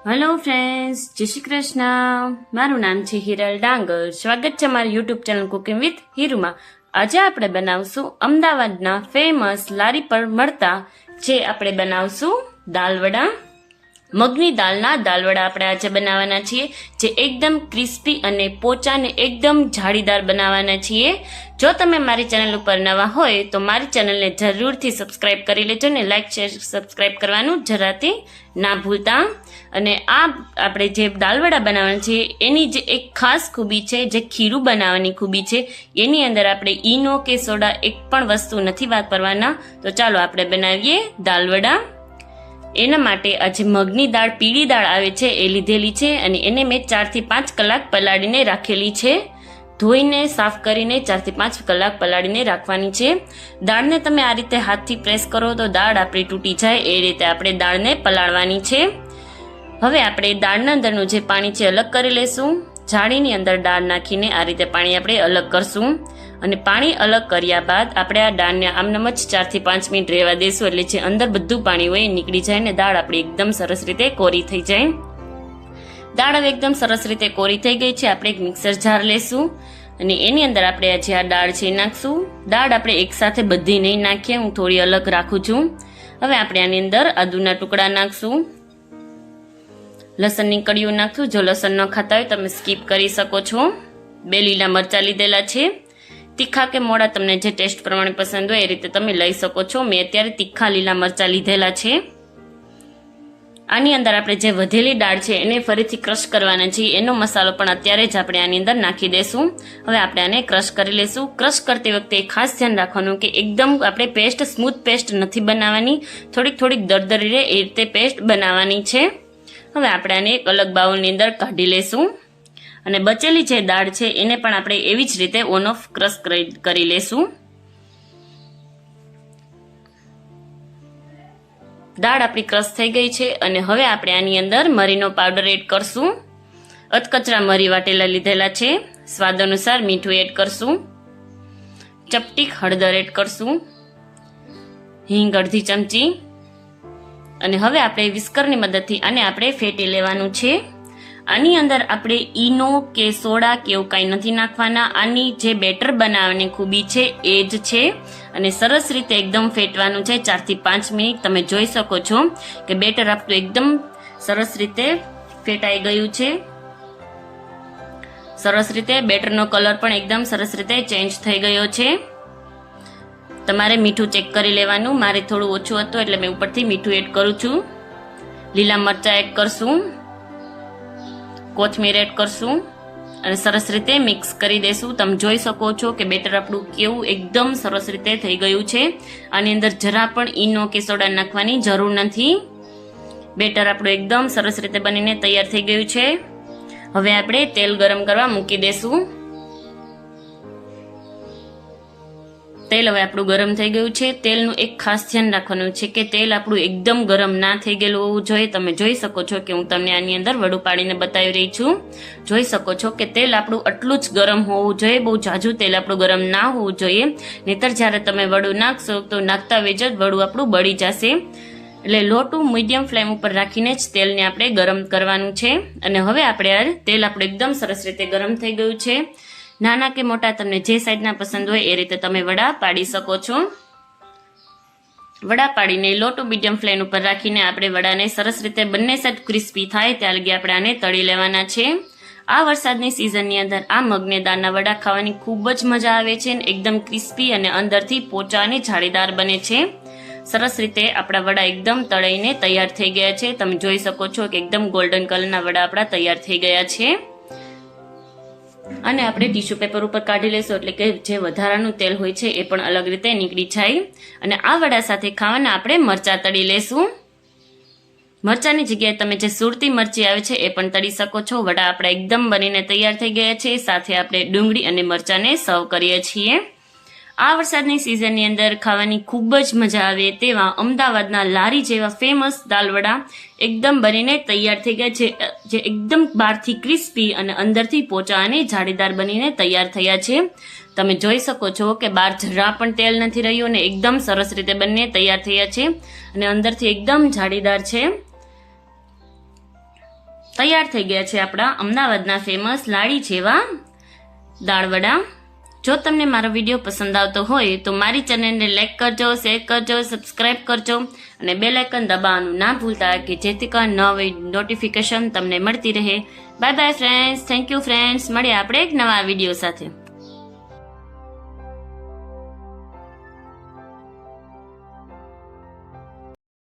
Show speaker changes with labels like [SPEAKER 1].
[SPEAKER 1] Hello friends, જય શ્રી કૃષ્ણ. મારું નામ છે હિરલ ડાંગર. સ્વાગત છે મારી યુટ્યુબ ચેનલ કુકિંગ વિથ હિરુમાં. આજે આપણે બનાવશું અમદાવાદના ફેમસ લારી પર મળતા જે આપણે બનાવશું દાલવડા. મગની દાળના દાલવડા આપણે આજે બનાવવાના છીએ, જે એકદમ ક્રિસ્પી અને પોચા ને એકદમ જાળીદાર બનાવવાના છીએ. જો તમે મારી ચેનલ ઉપર નવા હોય તો મારી ચેનલને જરૂરથી સબસ્ક્રાઇબ કરી લેજો ને લાઈક શેર સબસ્ક્રાઇબ કરવાનું જરાથી ના ભૂલતા. અને આ આપણે જે દાલવડા બનાવવાના છે એની જે એક ખાસ ખૂબી છે, જે ખીરું બનાવવાની ખૂબી છે, એની અંદર આપણે ઈનો કે સોડા એક પણ વસ્તુ નથી વાપરવાના. તો ચાલો આપણે બનાવીએ દાલવડા. એના માટે આજે મગની દાળ, પીળી દાળ આવે છે એ લીધેલી છે અને એને મેં 4 થી 5 કલાક પલાળીને રાખેલી છે. ધોઈને સાફ કરીને 4 થી 5 કલાક પલાળીને રાખવાની છે. દાળને તમે આ રીતે હાથથી પ્રેસ કરો તો દાળ આપણી તૂટી જાય, એ રીતે આપણે દાળને પલાળવાની છે. હવે આપણે દાળના અંદરનું જે પાણી છે અલગ કરી લેશું. જાળીની અંદર દાળ નાખીને આ રીતે પાણી આપણે અલગ કરશું અને પાણી અલગ કર્યા બાદ આપણે આ દાળને આમનામ જ 4 થી 5 મિનિટ રહેવા દેશું, એટલે જે અંદર બધું પાણી હોય એ નીકળી જાય ને દાળ આપણી એકદમ સરસ રીતે કોરી થઈ જાય. દાળ હવે એકદમ સરસ રીતે કોરી થઈ ગઈ છે. આપણે એક મિક્સર જાર લેશું અને એની અંદર આપણે જે આ દાળ છે નાખશું. દાળ આપણે એકસાથે બધી નહીં નાખીએ, હું થોડી અલગ રાખું છું. હવે આપણે આની અંદર આદુના ટુકડા નાખશું, લસણની કળીઓ નાખશું. જો લસણ ન ખાતા હોય તમે સ્કીપ કરી શકો છો. 2 લીલા મરચાં લીધેલા છે. તીખા કે મોડા તમને જે ટેસ્ટ પ્રમાણે પસંદ હોય એ રીતે તમે લઈ શકો છો. મેં અત્યારે તીખા લીલા મરચાં લીધેલા છે. આની અંદર આપણે જે વધેલી દાળ છે એને ફરીથી ક્રશ કરવાના છે. એનો મસાલો પણ અત્યારે જ આપણે આની અંદર નાખી દેશું. હવે આપણે આને ક્રશ કરી લેશું. ક્રશ કરતી વખતે ખાસ ધ્યાન રાખવાનું કે એકદમ આપણે પેસ્ટ, સ્મૂથ પેસ્ટ નથી બનાવવાની, થોડીક દરદરી રહે એ રીતે પેસ્ટ બનાવવાની છે. હવે આપણે આને એક અલગ બાઉલની અંદર કાઢી લેશું અને બચેલી જે દાળ છે એને પણ આપણે એવી જ રીતે ઓન ઓફ ક્રશ કરી લેશું. દાળ આપણી ક્રશ થઈ ગઈ છે અને હવે આપણે આની અંદર મરીનો પાવડર એડ કરશું. અધકચરા મરી વાટેલા લીધેલા છે. સ્વાદ અનુસાર મીઠું એડ કરશું. ચપટીક હળદર એડ કરશું. હિંગ અડધી ચમચી. અને હવે આપણે વિસ્કરની મદદથી આને આપણે ફેટી લેવાનું છે. આની અંદર આપણે ઈનો કે સોડા કે એવું કાંઈ નથી નાખવાના. આની જે બેટર બનાવવાની ખૂબી છે એ જ છે અને સરસ રીતે એકદમ ફેટવાનું છે 4 થી 5 મિનિટ. તમે જોઈ શકો છો કે બેટર આપણું એકદમ સરસ રીતે ફેટાઈ ગયું છે. સરસ રીતે બેટરનો કલર પણ એકદમ સરસ રીતે ચેન્જ થઈ ગયો છે. તમારે મીઠું ચેક કરી લેવાનું. મારે થોડું ઓછું હતું એટલે મેં ઉપરથી મીઠું એડ કરું છું. લીલા મરચાં એડ કરશું, કોથમીર એડ કરશું અને સરસ રીતે મિક્સ કરી દેશું. તમે જોઈ શકો છો કે બેટર આપણું કેવું એકદમ સરસ રીતે થઈ ગયું છે. આની અંદર જરા પણ ઈનો કે સોડા નાખવાની જરૂર નથી. બેટર આપણું એકદમ સરસ રીતે બનીને તૈયાર થઈ ગયું છે. હવે આપણે તેલ ગરમ કરવા મૂકી દેશું. તેલ હવે આપણું ગરમ થઈ ગયું છે. તેલનું એક ખાસ ધ્યાન રાખવાનું છે કે તેલ આપણું એકદમ ગરમ ના થઈ ગયેલું હોવું જોઈએ. તમે જોઈ શકો છો કે હું તમને આની અંદર વડું પાડીને બતાવી રહી છું. જોઈ શકો છો કે તેલ આપણું આટલું જ ગરમ હોવું જોઈએ. બહુ ઝાઝું તેલ આપણું ગરમ ના હોવું જોઈએ, નહીતર જ્યારે તમે વડું નાખશો તો નાખતા વેજ જ વડું આપણું બળી જશે. એટલે લો ટુ મીડિયમ ફ્લેમ ઉપર રાખીને જ તેલને આપણે ગરમ કરવાનું છે. અને હવે આપણે તેલ આપણું એકદમ સરસ રીતે ગરમ થઈ ગયું છે. નાના કે મોટા તમને જે સાઈઝના પસંદ હોય એ રીતે તમે વડા પાડી શકો છો. વડા પાડીને લો ટુ મીડિયમ ફ્લેમ ઉપર રાખીને આપણે વડાને સરસ રીતે બંને સાઈડ ક્રિસ્પી થાય ત્યાં લગી આપણે આને તળી લેવાના છે. આ વરસાદની સિઝનની અંદર આ મગની દાળના વડા ખાવાની ખૂબ જ મજા આવે છે. એકદમ ક્રિસ્પી અને અંદરથી પોચા અને જાળીદાર બને છે. સરસ રીતે આપણા વડા એકદમ તળાઈને તૈયાર થઈ ગયા છે. તમે જોઈ શકો છો કે એકદમ ગોલ્ડન કલરના વડા આપણા તૈયાર થઈ ગયા છે. અને આપણે ટીશ્યુ પેપર ઉપર કાઢી લેશું એટલે કે જે વધારાનું તેલ હોય છે એ પણ અલગ રીતે નીકળી જાય. અને આ વડા સાથે ખાવાના આપણે મરચાં તળી લેશું. મરચાંની જગ્યાએ તમે જે સુરતી મરચી આવે છે એ પણ તળી શકો છો. વડા આપણા એકદમ બનીને તૈયાર થઈ ગયા છે. સાથે આપણે ડુંગળી અને મરચાંને સર્વ કરીએ છીએ. આ વરસાદની સિઝનની અંદર ખાવાની ખૂબ જ મજા આવે તેવા અમદાવાદના લારી જેવા ફેમસ દાલવડા એકદમ બનીને તૈયાર થઈ ગયા છે, જે એકદમ બહારથી ક્રિસ્પી અને અંદરથી પોચા અને જાળીદાર બનીને તૈયાર થયા છે. તમે જોઈ શકો છો કે બહાર જરા પણ તેલ નથી રહ્યું અને એકદમ સરસ રીતે બંને તૈયાર થયા છે અને અંદરથી એકદમ જાળીદાર છે. તૈયાર થઈ ગયા છે આપણા અમદાવાદના ફેમસ લાડી જેવા દાળવડા. જો તમને મારો વિડીયો પસંદ આવતો હોય તો મારી ચેનલને લાઈક કરજો, શેર કરજો, સબસ્ક્રાઇબ કરજો અને બેલ આઇકન દબાવવાનું ના ભૂલતા કે જેથી કરીને નવી નોટિફિકેશન તમને મળતી રહે. Bye bye friends, thank you friends. મળીએ આપણે એક નવા વિડીયો સાથે.